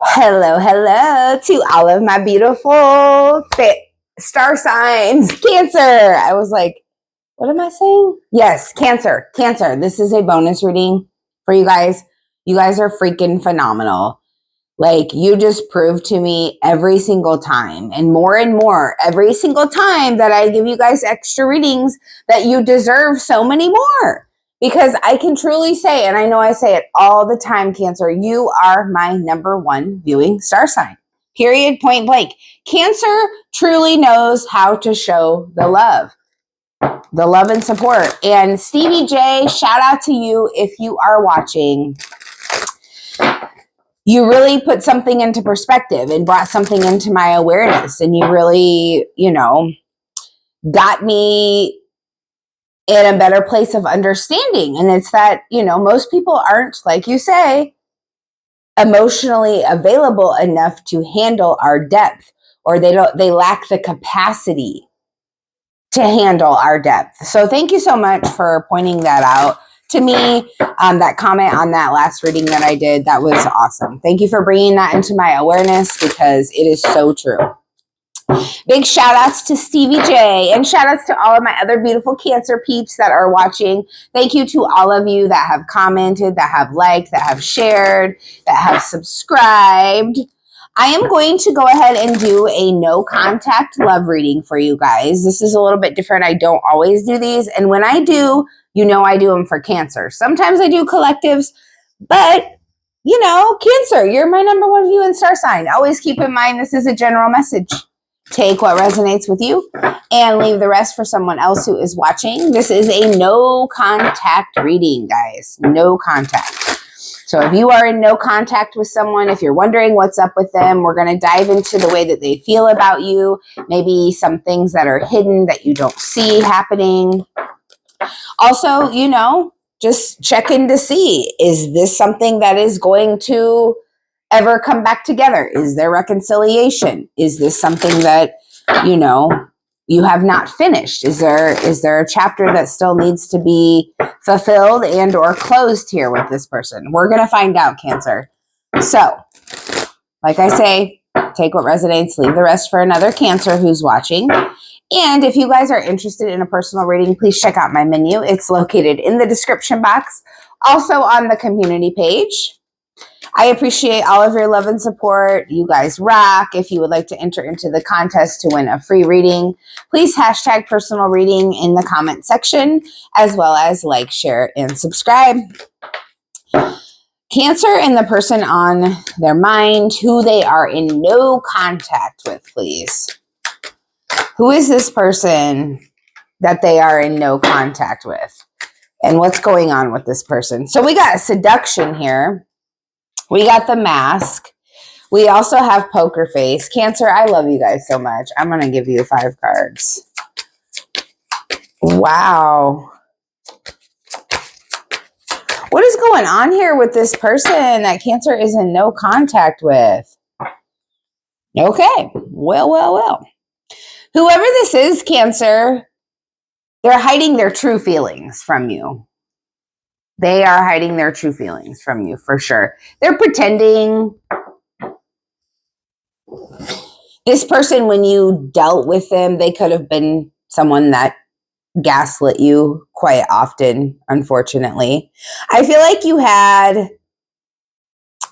Hello, hello to all of my beautiful fit star signs. Cancer. I was like, what am I saying? Yes, Cancer. Cancer. This is a bonus reading for you guys. You guys are freaking phenomenal. Like, you just prove to me every single time and more every single time that I give you guys extra readings that you deserve so many more. Because I can truly say, and I know I say it all the time, Cancer, you are my number one viewing star sign. Period, point blank. Cancer truly knows how to show the love and support. And Stevie J, shout out to you if you are watching. You really put something into perspective and brought something into my awareness. And you really, got me in a better place of understanding. And it's that, most people aren't, like you say, emotionally available enough to handle our depth, or they lack the capacity to handle our depth. So thank you so much for pointing that out to me. That comment on that last reading that I did, that was awesome. Thank you for bringing that into my awareness, because it is so true. Big shout outs to Stevie J, and shout outs to all of my other beautiful Cancer peeps that are watching. Thank you to all of you that have commented, that have liked, that have shared, that have subscribed. I am going to go ahead and do a no contact love reading for you guys. This is a little bit different. I don't always do these. And when I do, I do them for Cancer. Sometimes I do collectives, but Cancer, you're my number one viewing star sign. Always keep in mind, this is a general message. Take what resonates with you and leave the rest for someone else who is watching. This is a no contact reading, guys. No contact. So if you are in no contact with someone, if you're wondering what's up with them, we're going to dive into the way that they feel about you. Maybe some things that are hidden that you don't see happening. Also, just check in to see, is this something that is going to ever come back together? Is there reconciliation? Is this something that, you have not finished? Is there a chapter that still needs to be fulfilled and or closed here with this person? We're going to find out, Cancer. So, like I say, take what resonates, leave the rest for another Cancer who's watching. And if you guys are interested in a personal reading, please check out my menu. It's located in the description box, also on the community page. I appreciate all of your love and support. You guys rock. If you would like to enter into the contest to win a free reading, please hashtag personal reading in the comment section, as well as like, share, and subscribe. Cancer and the person on their mind, who they are in no contact with, please. Who is this person that they are in no contact with? And what's going on with this person? So we got seduction here. We got the mask. We also have poker face. Cancer, I love you guys so much. I'm going to give you 5 cards. Wow. What is going on here with this person that Cancer is in no contact with? Okay. Well. Whoever this is, Cancer, they're hiding their true feelings from you. They are hiding their true feelings from you, for sure. They're pretending. This person, when you dealt with them, they could have been someone that gaslit you quite often, unfortunately. I feel like you had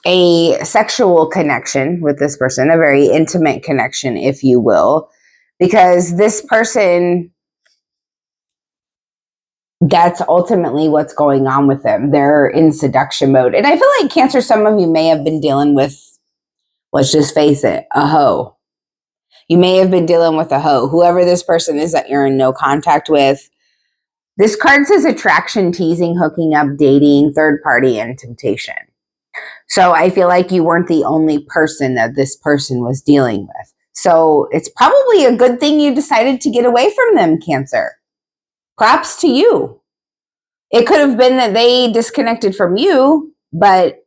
a sexual connection with this person, a very intimate connection, if you will, because this person, that's ultimately what's going on with them. They're in seduction mode. And I feel like, Cancer, some of you may have been dealing with, let's just face it, a hoe. You may have been dealing with a hoe. Whoever this person is that you're in no contact with. This card says attraction, teasing, hooking up, dating, third party, and temptation. So I feel like you weren't the only person that this person was dealing with. So it's probably a good thing you decided to get away from them, Cancer. Props to you. It could have been that they disconnected from you, but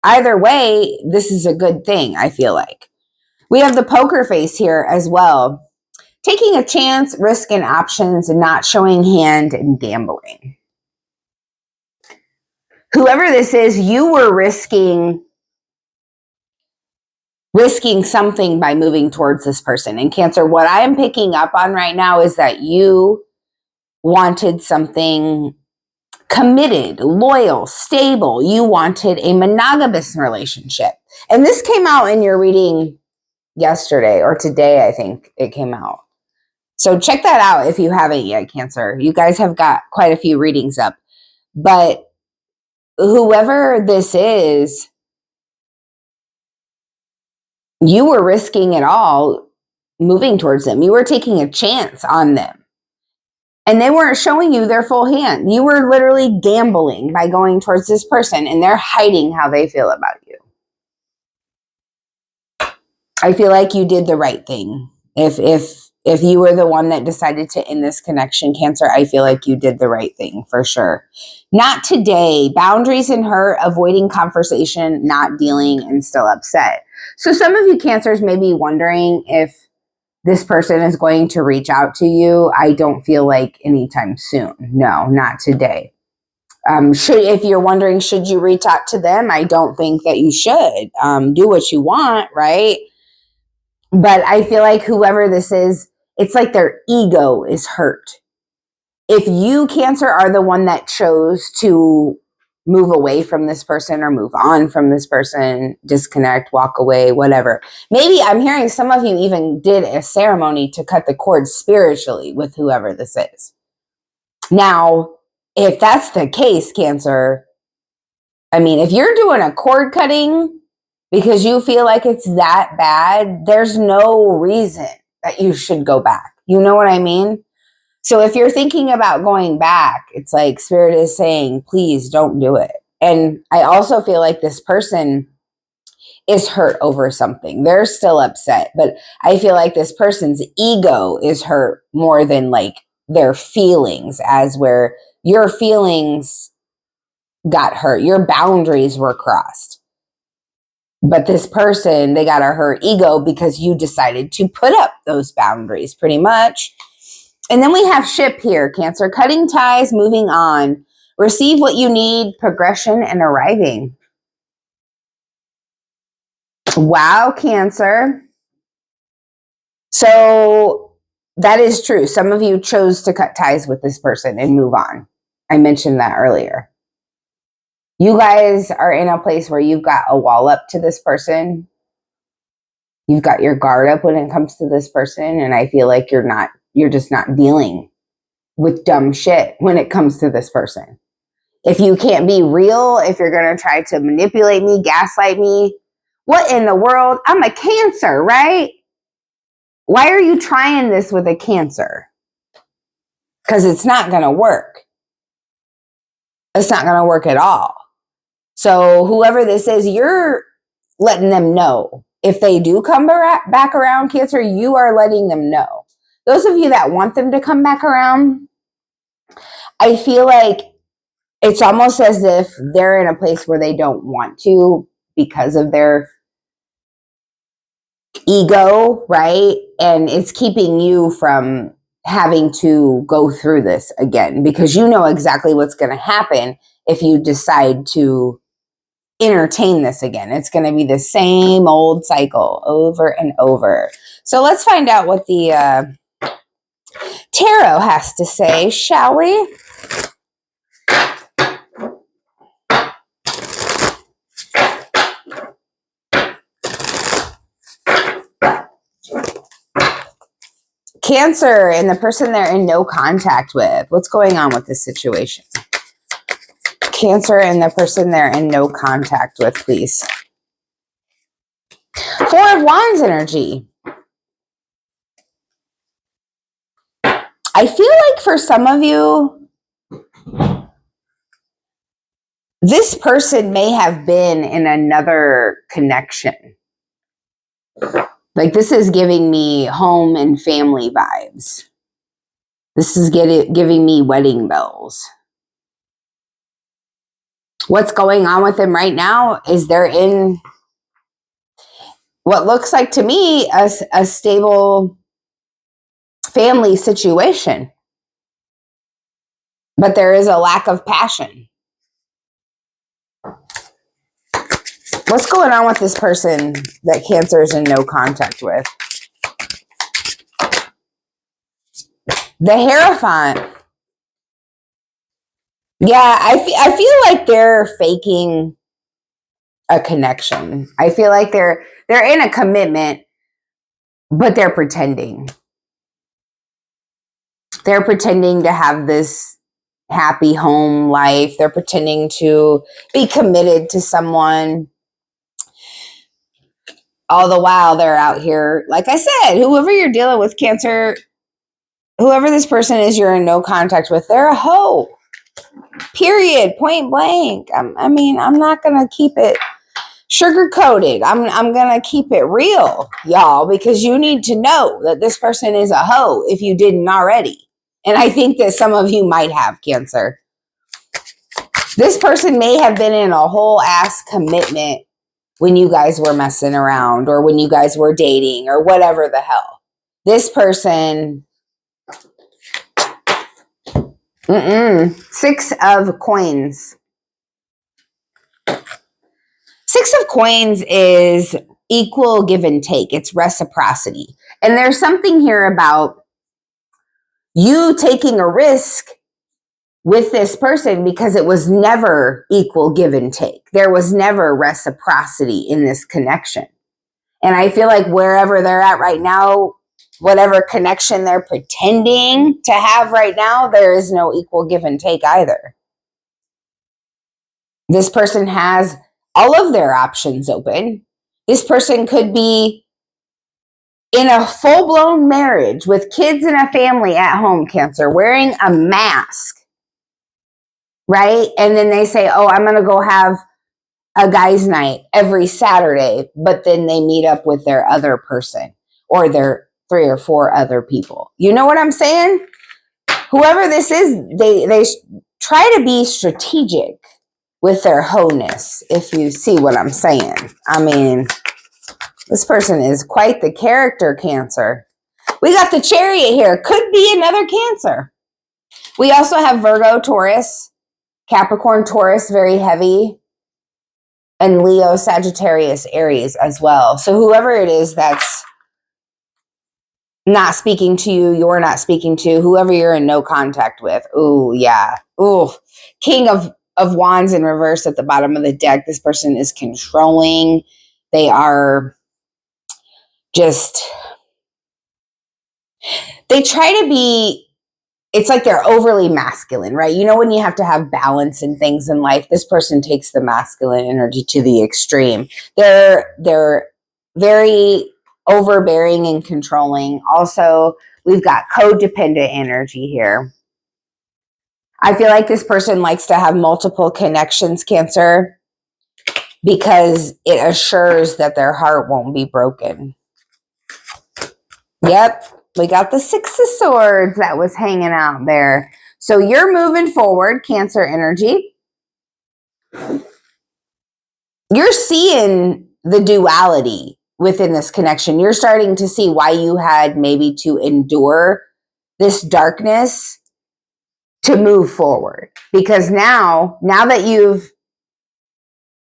either way, this is a good thing, I feel like. We have the poker face here as well. Taking a chance, risk, and options, and not showing hand, and gambling. Whoever this is, you were risking risking something by moving towards this person. And Cancer, what I am picking up on right now is that you wanted something committed, loyal, stable. You wanted a monogamous relationship. And this came out in your reading yesterday or today, I think it came out. So check that out if you haven't yet, Cancer. You guys have got quite a few readings up. But whoever this is, you were risking it all moving towards them. You were taking a chance on them. And they weren't showing you their full hand. You were literally gambling by going towards this person, and they're hiding how they feel about you. I feel like you did the right thing. If you were the one that decided to end this connection, Cancer, I feel like you did the right thing for sure. Not today. Boundaries and hurt, avoiding conversation, not dealing, and still upset. So some of you Cancers may be wondering if this person is going to reach out to you. I don't feel like anytime soon. No, not today. If you're wondering, should you reach out to them? I don't think that you should. Do what you want, right? But I feel like whoever this is, it's like their ego is hurt. If you, Cancer, are the one that chose to move away from this person or move on from this person, disconnect, walk away, whatever. Maybe I'm hearing some of you even did a ceremony to cut the cord spiritually with whoever this is. Now, if that's the case, Cancer, I mean, if you're doing a cord cutting because you feel like it's that bad, there's no reason that you should go back. You know what I mean? So if you're thinking about going back, it's like Spirit is saying, please don't do it. And I also feel like this person is hurt over something. They're still upset, but I feel like this person's ego is hurt more than like their feelings, as where your feelings got hurt. Your boundaries were crossed. But this person, they got a hurt ego because you decided to put up those boundaries pretty much. And then we have ship here, Cancer. Cutting ties, moving on. Receive what you need, progression, and arriving. Wow, Cancer. So that is true. Some of you chose to cut ties with this person and move on. I mentioned that earlier. You guys are in a place where you've got a wall up to this person. You've got your guard up when it comes to this person. And I feel like you're just not dealing with dumb shit when it comes to this person. If you can't be real, if you're going to try to manipulate me, gaslight me, what in the world? I'm a Cancer, right? Why are you trying this with a Cancer? Because it's not going to work. It's not going to work at all. So whoever this is, you're letting them know. If they do come back around, Cancer, you are letting them know. Those of you that want them to come back around, I feel like it's almost as if they're in a place where they don't want to because of their ego, right? And it's keeping you from having to go through this again because you know exactly what's going to happen if you decide to entertain this again. It's going to be the same old cycle over and over. So let's find out what the tarot has to say, shall we? Cancer and the person they're in no contact with. What's going on with this situation? Cancer and the person they're in no contact with, please. Four of Wands energy. I feel like for some of you, this person may have been in another connection. Like this is giving me home and family vibes. This is giving me wedding bells. What's going on with them right now is they're in what looks like to me a stable family situation. But there is a lack of passion. What's going on with this person that Cancer is in no contact with? The Hierophant. Yeah, I feel like they're faking a connection. I feel like they're in a commitment, but they're pretending. They're pretending to have this happy home life. They're pretending to be committed to someone. All the while they're out here, like I said, whoever you're dealing with, Cancer, whoever this person is you're in no contact with, they're a hoe. Period. Point blank. I mean, I'm not going to keep it sugar coated. I'm going to keep it real, y'all, because you need to know that this person is a hoe if you didn't already. And I think that some of you might have, Cancer. This person may have been in a whole ass commitment when you guys were messing around or when you guys were dating or whatever the hell. This person, 6 of Coins. 6 of Coins is equal give and take. It's reciprocity. And there's something here about you taking a risk with this person because it was never equal give and take. There was never reciprocity in this connection. And I feel like wherever they're at right now, whatever connection they're pretending to have right now, there is no equal give and take either. This person has all of their options open. This person could be in a full-blown marriage with kids and a family at home, Cancer, wearing a mask, right? And then they say, oh, I'm going to go have a guy's night every Saturday, but then they meet up with their other person or their 3 or 4 other people. You know what I'm saying? Whoever this is, they try to be strategic with their wholeness, if you see what I'm saying. I mean, this person is quite the character, Cancer. We got the Chariot here. Could be another Cancer. We also have Virgo, Taurus, Capricorn, Taurus, very heavy, and Leo, Sagittarius, Aries as well. So whoever it is that's not speaking to you, you're not speaking to, whoever you're in no contact with. Ooh, yeah. Ooh, King of Wands in reverse at the bottom of the deck. This person is controlling. They are just, they try to be, it's like they're overly masculine, right? You know, when you have to have balance in things in life, this person takes the masculine energy to the extreme. They're very overbearing and controlling. Also, we've got codependent energy here. I feel like this person likes to have multiple connections, Cancer, because it assures that their heart won't be broken. Yep, we got the 6 of Swords that was hanging out there. So you're moving forward, Cancer energy. You're seeing the duality within this connection. You're starting to see why you had maybe to endure this darkness to move forward. Because now that you've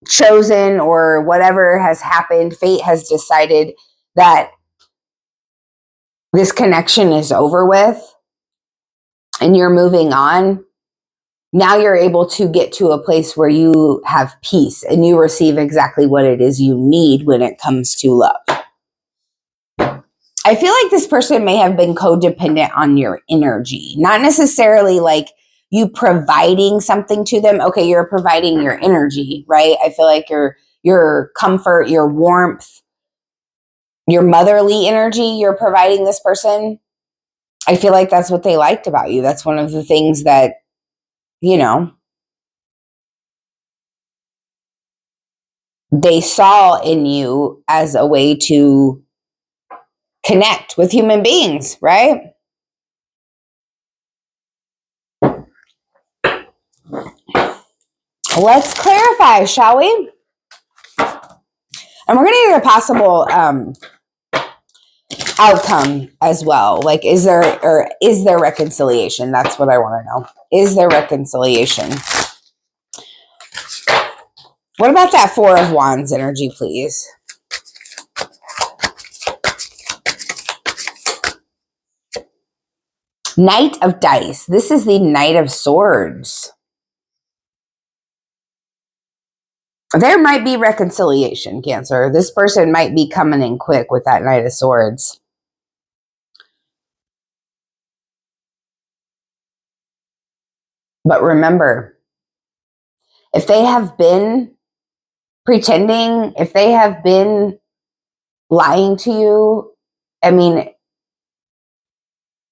chosen or whatever has happened, fate has decided that this connection is over with and you're moving on. Now you're able to get to a place where you have peace and you receive exactly what it is you need when it comes to love. I feel like this person may have been codependent on your energy, not necessarily like you providing something to them. Okay, you're providing your energy, right? I feel like your comfort, your warmth, your motherly energy you're providing this person. I feel like that's what they liked about you. That's one of the things that, you know, they saw in you as a way to connect with human beings, right? Let's clarify, shall we? And we're going to get a possible outcome as well. Like, is there reconciliation? That's what I want to know. Is there reconciliation? What about that Four of Wands energy, please? Knight of Dice. This is the Knight of Swords. There might be reconciliation, Cancer. This person might be coming in quick with that Knight of Swords. But remember, if they have been pretending, if they have been lying to you, I mean,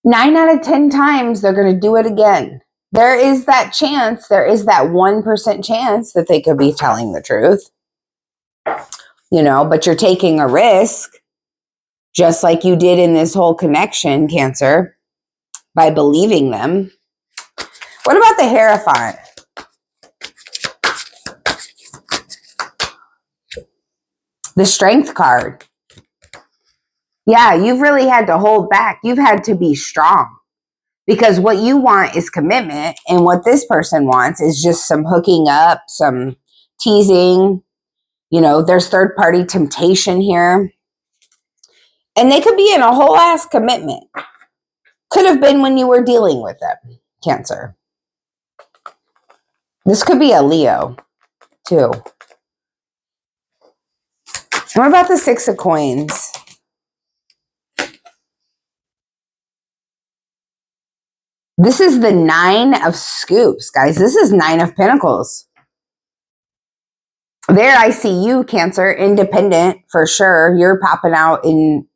9 out of 10 times they're going to do it again. There is that chance, there is that 1% chance that they could be telling the truth. You know, but you're taking a risk, just like you did in this whole connection, Cancer, by believing them. What about the Hierophant? The Strength card. Yeah, you've really had to hold back. You've had to be strong. Because what you want is commitment, and what this person wants is just some hooking up, some teasing. You know, there's third-party temptation here. And they could be in a whole ass commitment. Could have been when you were dealing with them, Cancer. This could be a Leo, too. What about the Six of Coins? This is the Nine of Scoops, guys. This is Nine of Pentacles. There I see you, Cancer, independent for sure. You're popping out in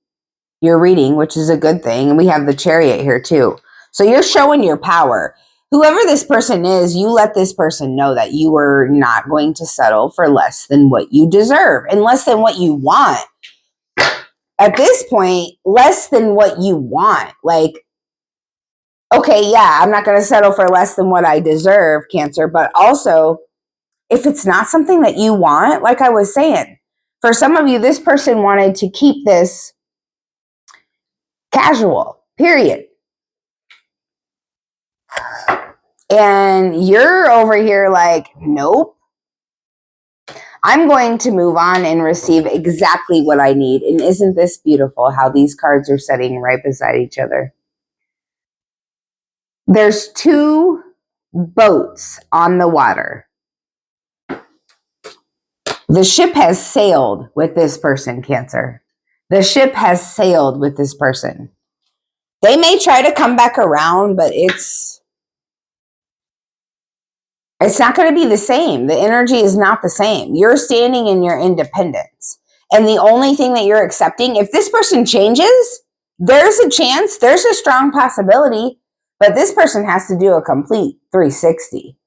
your reading, which is a good thing. And we have the Chariot here too. So you're showing your power. Whoever this person is, you let this person know that you are not going to settle for less than what you deserve and less than what you want. At this point, less than what you want. Like, okay, yeah, I'm not going to settle for less than what I deserve, Cancer. But also, if it's not something that you want, like I was saying, for some of you, this person wanted to keep this casual, period. And you're over here like, nope. I'm going to move on and receive exactly what I need. And isn't this beautiful how these cards are sitting right beside each other? There's 2 boats on the water. The ship has sailed with this person, Cancer. The ship has sailed with this person. They may try to come back around, but it's not going to be the same. The energy is not the same. You're standing in your independence. And the only thing that you're accepting, if this person changes, there's a chance, there's a strong possibility, but this person has to do a complete 360.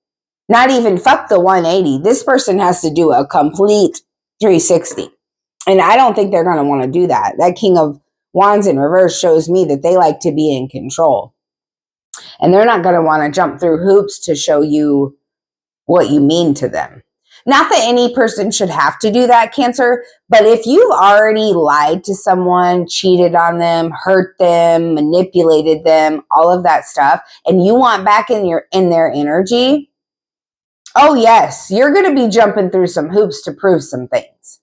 Not even fuck the 180. This person has to do a complete 360. And I don't think they're going to want to do that. That King of Wands in reverse shows me that they like to be in control. And they're not going to want to jump through hoops to show you what you mean to them. Not that any person should have to do that, Cancer, but if you've already lied to someone, cheated on them, hurt them, manipulated them, all of that stuff, and you want back in their energy, oh yes, you're going to be jumping through some hoops to prove some things.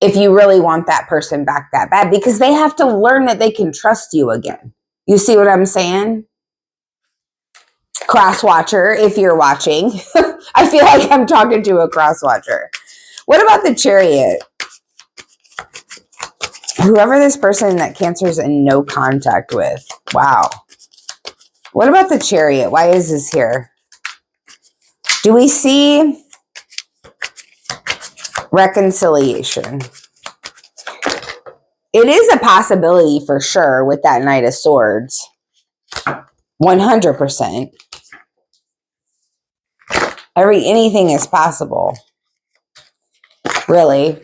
If you really want that person back that bad, because they have to learn that they can trust you again. You see what I'm saying? Cross watcher, if you're watching. I feel like I'm talking to a cross watcher. What about the Chariot? Whoever this person that Cancer's in no contact with. Wow. What about the Chariot? Why is this here? Do we see reconciliation? It is a possibility for sure with that Knight of Swords. 100%. Anything is possible. Really.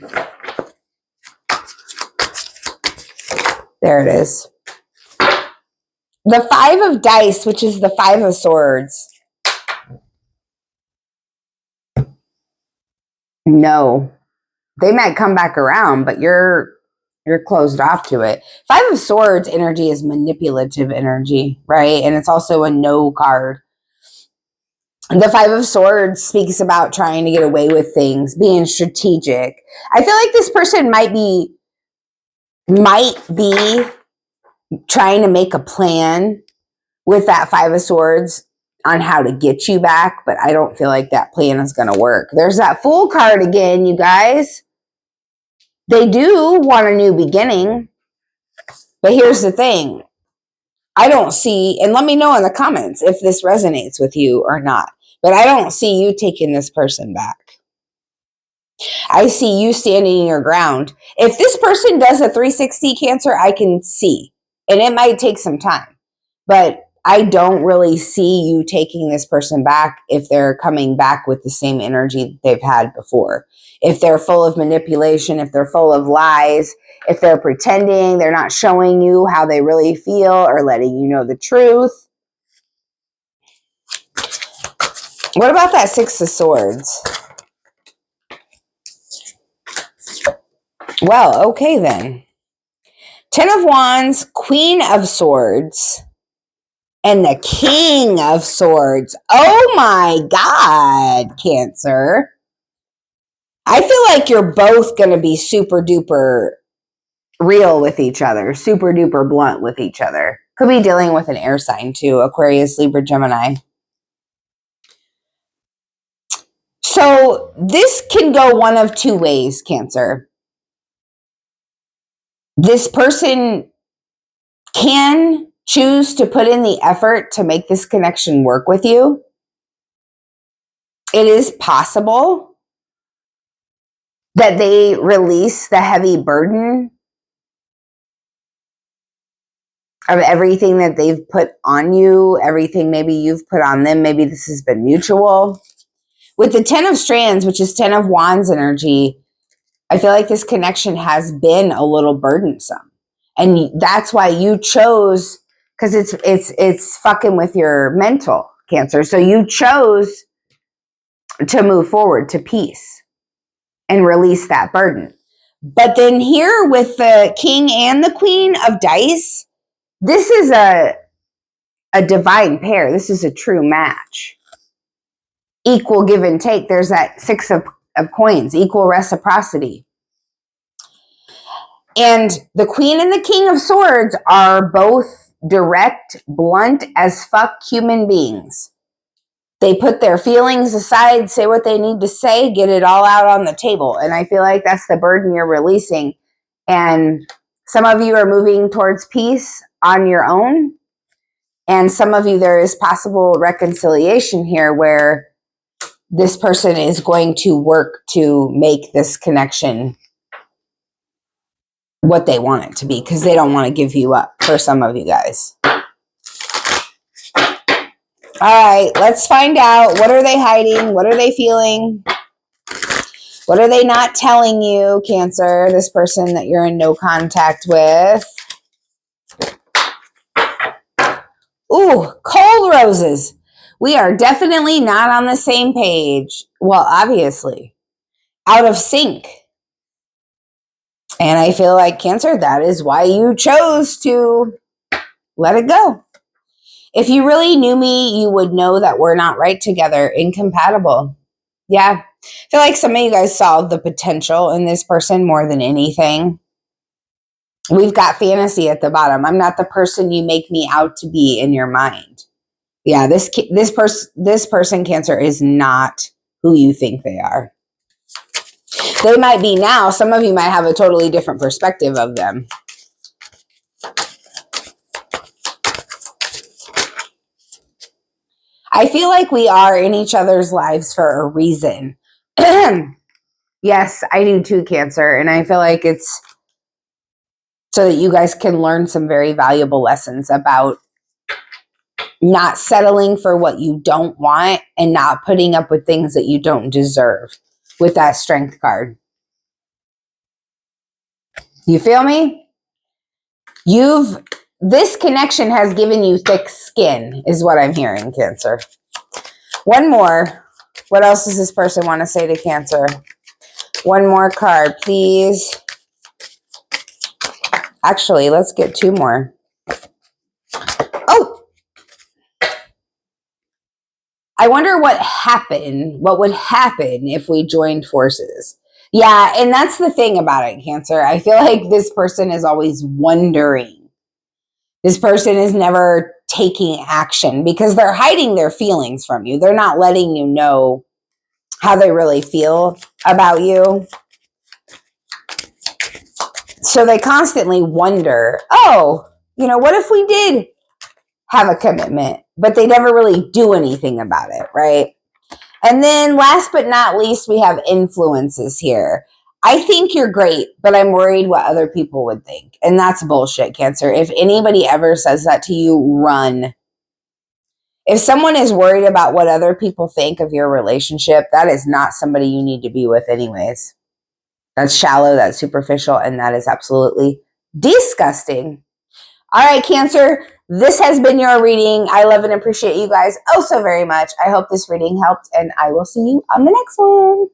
There it is. The 5 of Dice, which is the 5 of Swords. No. They might come back around, but you're closed off to it. 5 of Swords energy is manipulative energy, right? And it's also a no card. The Five of Swords speaks about trying to get away with things, being strategic. I feel like this person might be trying to make a plan with that Five of Swords on how to get you back, but I don't feel like that plan is going to work. There's that Fool card again, you guys. They do want a new beginning, but here's the thing. I don't see, and let me know in the comments if this resonates with you or not, but I don't see you taking this person back. I see you standing your ground. If this person does a 360 Cancer, I can see, and it might take some time, but I don't really see you taking this person back if they're coming back with the same energy that they've had before. If they're full of manipulation, if they're full of lies, if they're pretending, they're not showing you how they really feel or letting you know the truth. What about that Six of Swords? Well, okay then. Ten of Wands, Queen of Swords, and the King of Swords. Oh my God, Cancer. I feel like you're both going to be super duper real with each other, super duper blunt with each other. Could be dealing with an air sign too, Aquarius, Libra, Gemini. So this can go one of two ways, Cancer. This person can choose to put in the effort to make this connection work with you. It is possible that they release the heavy burden of everything that they've put on you, everything maybe you've put on them. Maybe this has been mutual. With the 10 of Strands, which is 10 of Wands energy, I feel like this connection has been a little burdensome. And that's why you chose, because it's fucking with your mental, Cancer. So you chose to move forward to peace and release that burden. But then here with the King and the Queen of Dice, this is a divine pair. This is a true match. Equal give and take. There's that Six of Coins, equal reciprocity. And the Queen and the King of Swords are both direct, blunt as fuck human beings. They put their feelings aside, say what they need to say, get it all out on the table. And I feel like that's the burden you're releasing. And some of you are moving towards peace on your own. And some of you, there is possible reconciliation here where this person is going to work to make this connection what they want it to be, because they don't want to give you up, for some of you guys. All right, let's find out. What are they hiding? What are they feeling? What are they not telling you, Cancer, this person that you're in no contact with? Ooh, cold roses. We are definitely not on the same page. Well, obviously. Out of sync. And I feel like, Cancer, that is why you chose to let it go. If you really knew me, you would know that we're not right together, incompatible. Yeah. I feel like some of you guys saw the potential in this person more than anything. We've got fantasy at the bottom. I'm not the person you make me out to be in your mind. Yeah, this person, Cancer, is not who you think they are. They might be now. Some of you might have a totally different perspective of them. I feel like we are in each other's lives for a reason. Yes, I do too, Cancer. And I feel like it's so that you guys can learn some very valuable lessons about not settling for what you don't want and not putting up with things that you don't deserve with that Strength card. You feel me? This connection has given you thick skin, is what I'm hearing, Cancer. One more. What else does this person want to say to Cancer? One more card, please. Actually, let's get two more. Oh! I wonder what would happen if we joined forces. Yeah, and that's the thing about it, Cancer. I feel like this person is always wondering. This person is never taking action because they're hiding their feelings from you. They're not letting you know how they really feel about you. So they constantly wonder, oh, what if we did have a commitment, but they never really do anything about it, right? And then last but not least, we have influences here. I think you're great, but I'm worried what other people would think. And that's bullshit, Cancer. If anybody ever says that to you, run. If someone is worried about what other people think of your relationship, that is not somebody you need to be with anyways. That's shallow, that's superficial, and that is absolutely disgusting. All right, Cancer, this has been your reading. I love and appreciate you guys oh so very much. I hope this reading helped, and I will see you on the next one.